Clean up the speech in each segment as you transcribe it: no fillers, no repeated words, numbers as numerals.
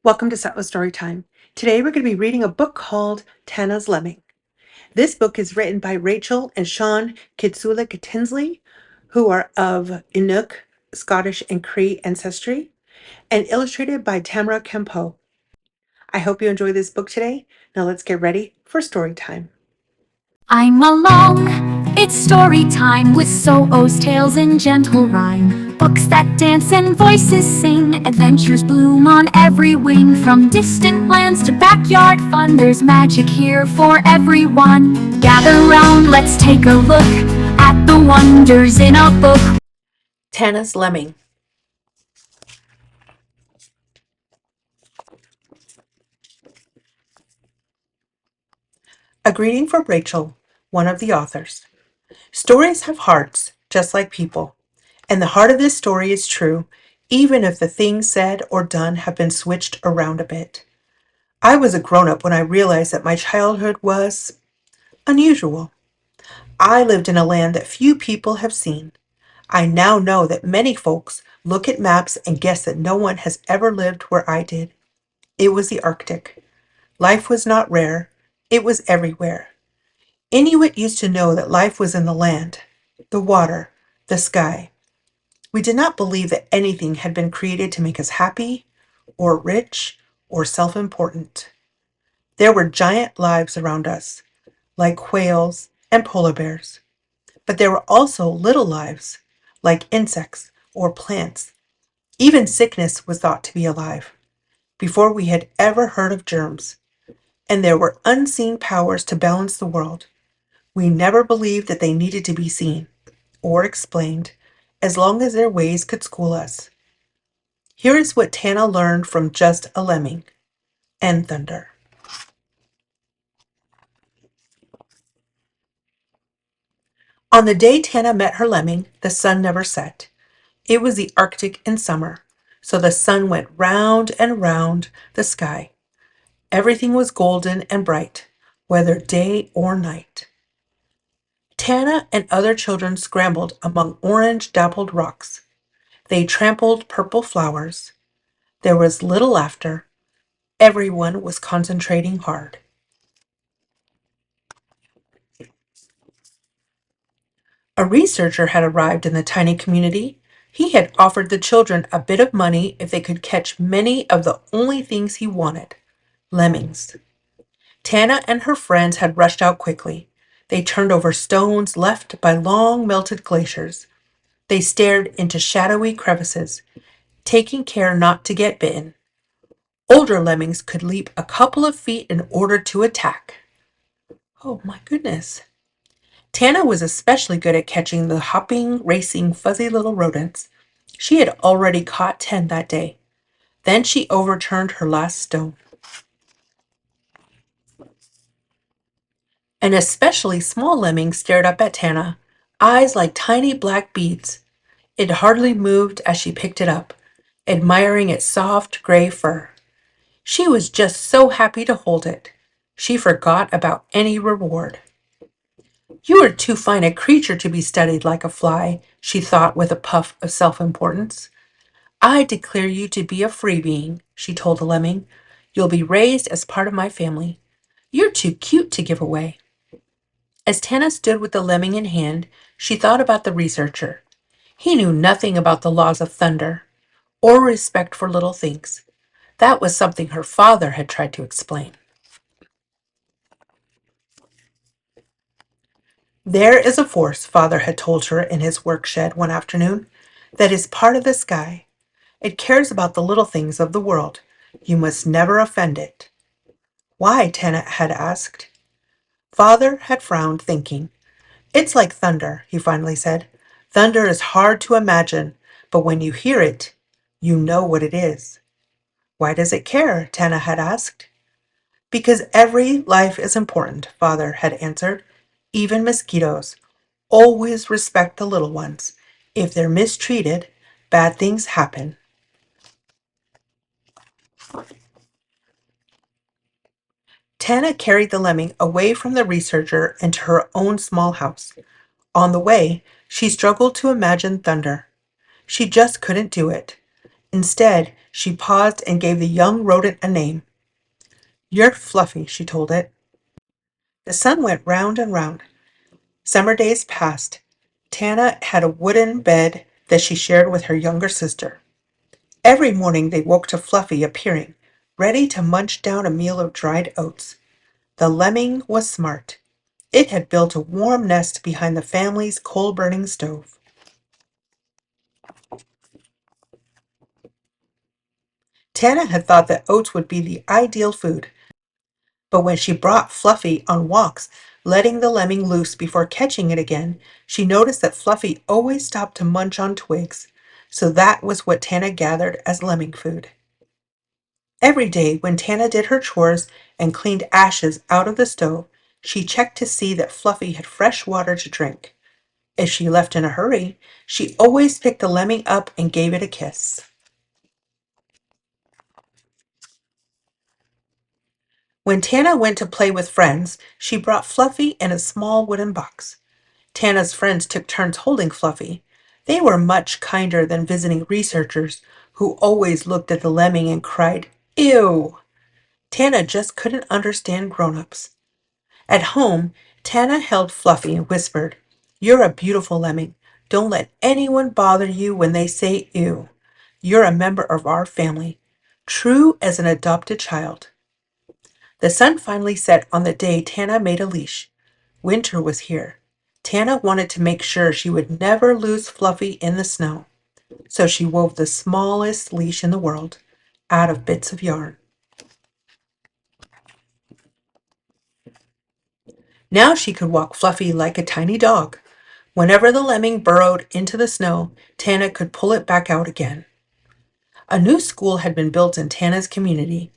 Welcome to Settler Storytime. Today we're going to be reading a book called Tanna's Lemming. This book is written by Rachel and Sean Tinsley, who are of Inuit, Scottish, and Cree ancestry, and illustrated by Tamara Campo. I hope you enjoy this book today. Now let's get ready for story time. I'm along, it's story time with so-ohs, tales, and gentle rhyme. Books that dance and voices sing, adventures bloom on every wing. From distant lands to backyard fun, there's magic here for everyone. Gather round, let's take a look at the wonders in a book. Tanna's Lemming. A greeting from Rachel, one of the authors. Stories have hearts, just like people. And the heart of this story is true, even if the things said or done have been switched around a bit. I was a grown-up when I realized that my childhood was unusual. I lived in a land that few people have seen. I now know that many folks look at maps and guess that no one has ever lived where I did. It was the Arctic. Life was not rare. It was everywhere. Inuit used to know that life was in the land, the water, the sky. We did not believe that anything had been created to make us happy, or rich, or self-important. There were giant lives around us, like whales and polar bears. But there were also little lives, like insects or plants. Even sickness was thought to be alive, before we had ever heard of germs. And there were unseen powers to balance the world. We never believed that they needed to be seen or explained, as long as their ways could school us. Here is what Tanna learned from just a lemming and thunder. On the day Tanna met her lemming, the sun never set. It was the Arctic in summer, so the sun went round and round the sky. Everything was golden and bright, whether day or night. Tanna and other children scrambled among orange-dappled rocks. They trampled purple flowers. There was little laughter. Everyone was concentrating hard. A researcher had arrived in the tiny community. He had offered the children a bit of money if they could catch many of the only things he wanted, lemmings. Tanna and her friends had rushed out quickly. They turned over stones left by long melted glaciers. They stared into shadowy crevices, taking care not to get bitten. Older lemmings could leap a couple of feet in order to attack. Oh my goodness. Tanna was especially good at catching the hopping, racing, fuzzy little rodents. She had already caught 10 that day. Then she overturned her last stone. An especially small lemming stared up at Tanna, eyes like tiny black beads. It hardly moved as she picked it up, admiring its soft gray fur. She was just so happy to hold it. She forgot about any reward. You are too fine a creature to be studied like a fly, she thought with a puff of self-importance. I declare you to be a free being, she told the lemming. You'll be raised as part of my family. You're too cute to give away. As Tanna stood with the lemming in hand, she thought about the researcher. He knew nothing about the laws of thunder or respect for little things. That was something her father had tried to explain. There is a force, Father had told her in his work shed one afternoon, that is part of the sky. It cares about the little things of the world. You must never offend it. Why? Tanna had asked. Father had frowned, thinking. It's like thunder, he finally said. Thunder is hard to imagine, but when you hear it, you know what it is. Why does it care? Tanna had asked. Because every life is important, Father had answered. Even mosquitoes. Always respect the little ones. If they're mistreated, bad things happen. Tanna carried the lemming away from the researcher into her own small house. On the way, she struggled to imagine thunder. She just couldn't do it. Instead, She paused and gave the young rodent a name. "You're Fluffy," she told it. The sun went round and round. Summer days passed. Tanna had a wooden bed that she shared with her younger sister. Every morning they woke to Fluffy appearing, ready to munch down a meal of dried oats. The lemming was smart. It had built a warm nest behind the family's coal-burning stove. Tanna had thought that oats would be the ideal food, but when she brought Fluffy on walks, letting the lemming loose before catching it again, she noticed that Fluffy always stopped to munch on twigs, so that was what Tanna gathered as lemming food. Every day, when Tanna did her chores and cleaned ashes out of the stove, she checked to see that Fluffy had fresh water to drink. If she left in a hurry, she always picked the lemming up and gave it a kiss. When Tanna went to play with friends, she brought Fluffy in a small wooden box. Tanna's friends took turns holding Fluffy. They were much kinder than visiting researchers who always looked at the lemming and cried, "Ew!" Tanna just couldn't understand grown-ups. At home, Tanna held Fluffy and whispered, "You're a beautiful lemming. Don't let anyone bother you when they say ew. You're a member of our family, true as an adopted child." The sun finally set on the day Tanna made a leash. Winter was here. Tanna wanted to make sure she would never lose Fluffy in the snow, so she wove the smallest leash in the world out of bits of yarn. Now she could walk Fluffy like a tiny dog. Whenever the lemming burrowed into the snow, Tanna could pull it back out again. A new school had been built in Tanna's community.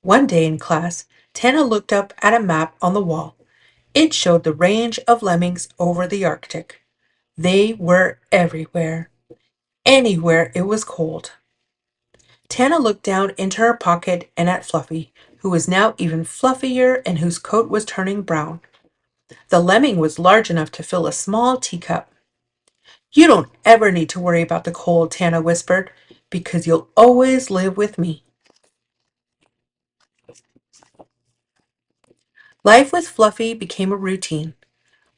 One day in class, Tanna looked up at a map on the wall. It showed the range of lemmings over the Arctic. They were everywhere, anywhere it was cold. Tanna looked down into her pocket and at Fluffy, who was now even fluffier and whose coat was turning brown. The lemming was large enough to fill a small teacup. "You don't ever need to worry about the cold," Tanna whispered, "because you'll always live with me." Life with Fluffy became a routine.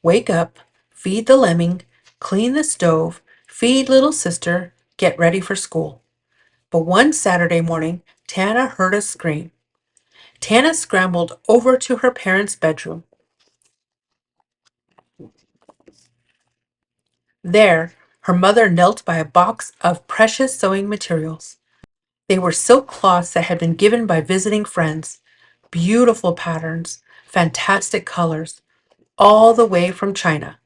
Wake up, feed the lemming, clean the stove, feed little sister, get ready for school. But one Saturday morning, Tanna heard a scream. Tanna scrambled over to her parents' bedroom. There, her mother knelt by a box of precious sewing materials. They were silk cloths that had been given by visiting friends. Beautiful patterns, fantastic colors, all the way from China.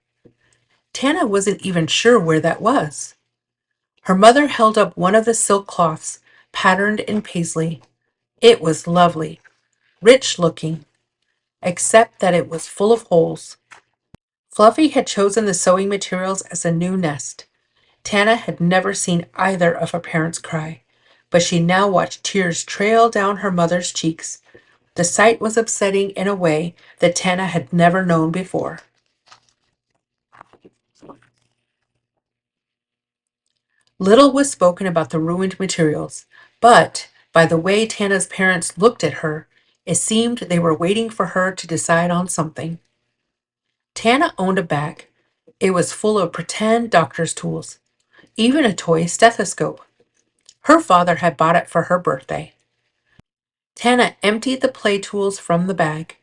Tanna wasn't even sure where that was. Her mother held up one of the silk cloths, patterned in paisley. It was lovely, rich looking, except that it was full of holes. Fluffy had chosen the sewing materials as a new nest. Tanna had never seen either of her parents cry, but she now watched tears trail down her mother's cheeks. The sight was upsetting in a way that Tanna had never known before. Little was spoken about the ruined materials, but by the way Tanna's parents looked at her, it seemed they were waiting for her to decide on something. Tanna owned a bag. It was full of pretend doctor's tools, even a toy stethoscope. Her father had bought it for her birthday. Tanna emptied the play tools from the bag.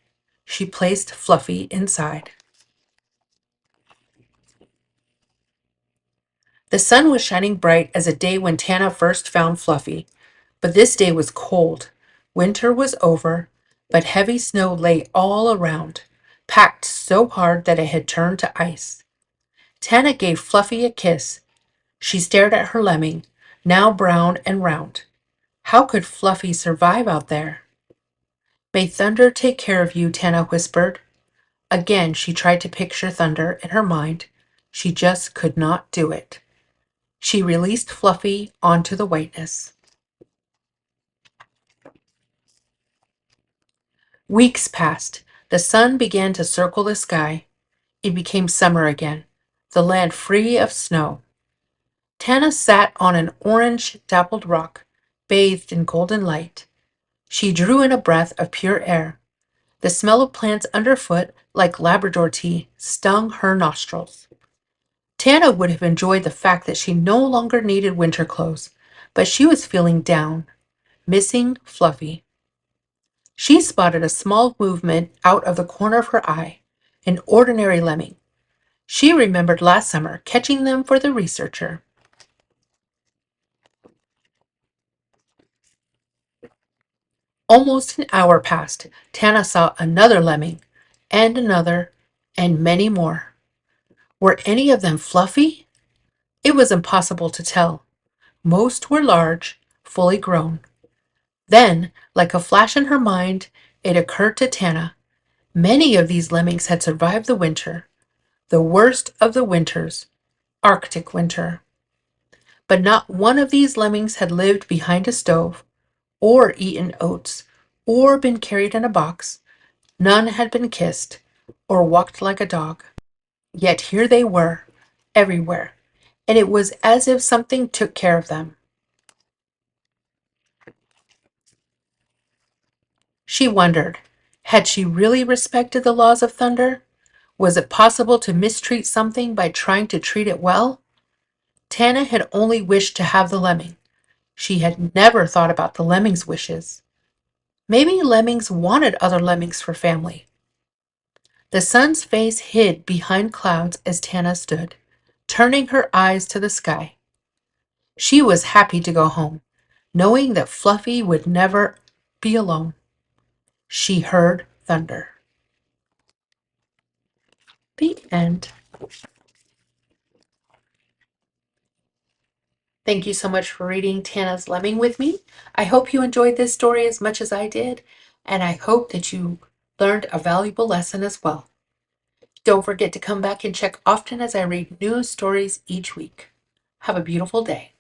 She placed Fluffy inside. The sun was shining bright as a day when Tanna first found Fluffy, but this day was cold. Winter was over, but heavy snow lay all around, packed so hard that it had turned to ice. Tanna gave Fluffy a kiss. She stared at her lemming, now brown and round. How could Fluffy survive out there? "May thunder take care of you," Tanna whispered. Again, she tried to picture thunder in her mind. She just could not do it. She released Fluffy onto the whiteness. Weeks passed. The sun began to circle the sky. It became summer again, the land free of snow. Tanna sat on an orange dappled rock, bathed in golden light. She drew in a breath of pure air. The smell of plants underfoot, like Labrador tea, stung her nostrils. Tanna would have enjoyed the fact that she no longer needed winter clothes, but she was feeling down, missing Fluffi. She spotted a small movement out of the corner of her eye, an ordinary lemming. She remembered last summer catching them for the researcher. Almost an hour passed. Tanna saw another lemming, and another, and many more. Were any of them Fluffi? It was impossible to tell. Most were large, fully grown. Then, like a flash in her mind, it occurred to Tanna. Many of these lemmings had survived the winter, the worst of the winters, Arctic winter. But not one of these lemmings had lived behind a stove, or eaten oats, or been carried in a box. None had been kissed, or walked like a dog. Yet here they were, everywhere, and it was as if something took care of them. She wondered, had she really respected the laws of thunder? Was it possible to mistreat something by trying to treat it well? Tanna had only wished to have the lemming. She had never thought about the lemming's wishes. Maybe lemmings wanted other lemmings for family. The sun's face hid behind clouds as Tanna stood, turning her eyes to the sky. She was happy to go home, knowing that Fluffi would never be alone. She heard thunder. The end. Thank you so much for reading Tanna's Lemming with me. I hope you enjoyed this story as much as I did, and I hope that you learned a valuable lesson as well. Don't forget to come back and check often as I read new stories each week. Have a beautiful day.